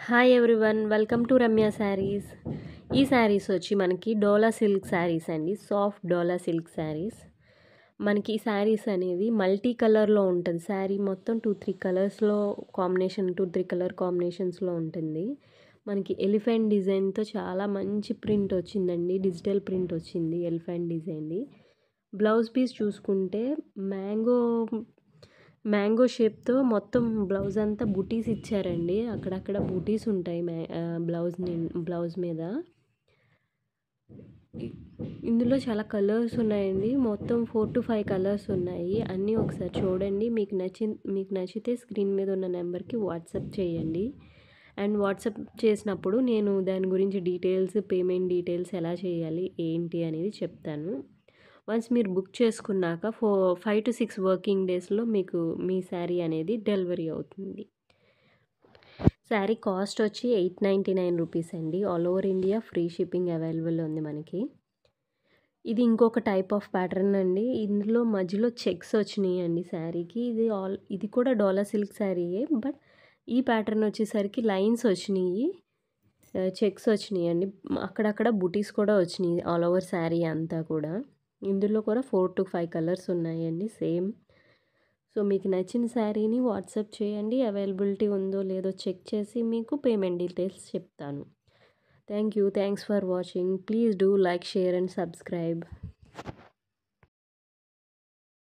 Hi everyone, welcome to Ramya saris. ఈ శారీస్ వచ్చి మనకి డోలా సిల్క్ శారీస్ అండి. సాఫ్ట్ డోలా సిల్క్ శారీస్. మనకి ఈ శారీస్ అనేది మల్టీ కలర్లో ఉంటుంది. శారీ మొత్తం 2-3 కలర్స్లో కాంబినేషన్, 2-3 కలర్ కాంబినేషన్స్లో ఉంటుంది. మనకి ఎలిఫెంట్ డిజైన్తో చాలా మంచి ప్రింట్ వచ్చిందండి. డిజిటల్ ప్రింట్ వచ్చింది ఎలిఫెంట్ డిజైన్ది. బ్లౌజ్ పీస్ చూసుకుంటే మ్యాంగో షేప్తో మొత్తం బ్లౌజ్ అంతా బుటీస్ ఇచ్చారండి. అక్కడక్కడ బుటీస్ ఉంటాయి బ్లౌజ్ మీద. ఇందులో చాలా కలర్స్ ఉన్నాయండి. మొత్తం 4 to 5 కలర్స్ ఉన్నాయి. అన్నీ ఒకసారి చూడండి. మీకు నచ్చితే స్క్రీన్ మీద ఉన్న నెంబర్కి వాట్సాప్ చేయండి. అండ్ వాట్సాప్ చేసినప్పుడు నేను దాని గురించి డీటెయిల్స్, పేమెంట్ డీటెయిల్స్ ఎలా చేయాలి ఏంటి అనేది చెప్తాను. వన్స్ మీరు బుక్ చేసుకున్నాక 5 to 6 వర్కింగ్ డేస్లో మీకు మీ శారీ అనేది డెలివరీ అవుతుంది. శారీ కాస్ట్ వచ్చి 899 రూపీస్ అండి. All over India free shipping available ఉంది మనకి. ఇది ఇంకొక టైప్ ఆఫ్ ప్యాటర్న్ అండి. ఇందులో మధ్యలో చెక్స్ వచ్చినాయి అండి శారీకి. ఇది కూడా డోలా సిల్క్ శారీయే, బట్ ఈ ప్యాటర్న్ వచ్చేసరికి లైన్స్ వచ్చినాయి, చెక్స్ వచ్చినాయి అండి. అక్కడక్కడ బుటీస్ కూడా వచ్చినాయి ఆల్ ఓవర్ శారీ అంతా కూడా. ఇందులో కూడా 4 to 5 కలర్స్ ఉన్నాయండి సేమ్. సో మీకు నచ్చిన శారీని వాట్సాప్ చేయండి. అవైలబిలిటీ ఉందో లేదో చెక్ చేసి మీకు పేమెంట్ డీటెయిల్స్ చెప్తాను. Thanks for watching. Please do like, share and subscribe.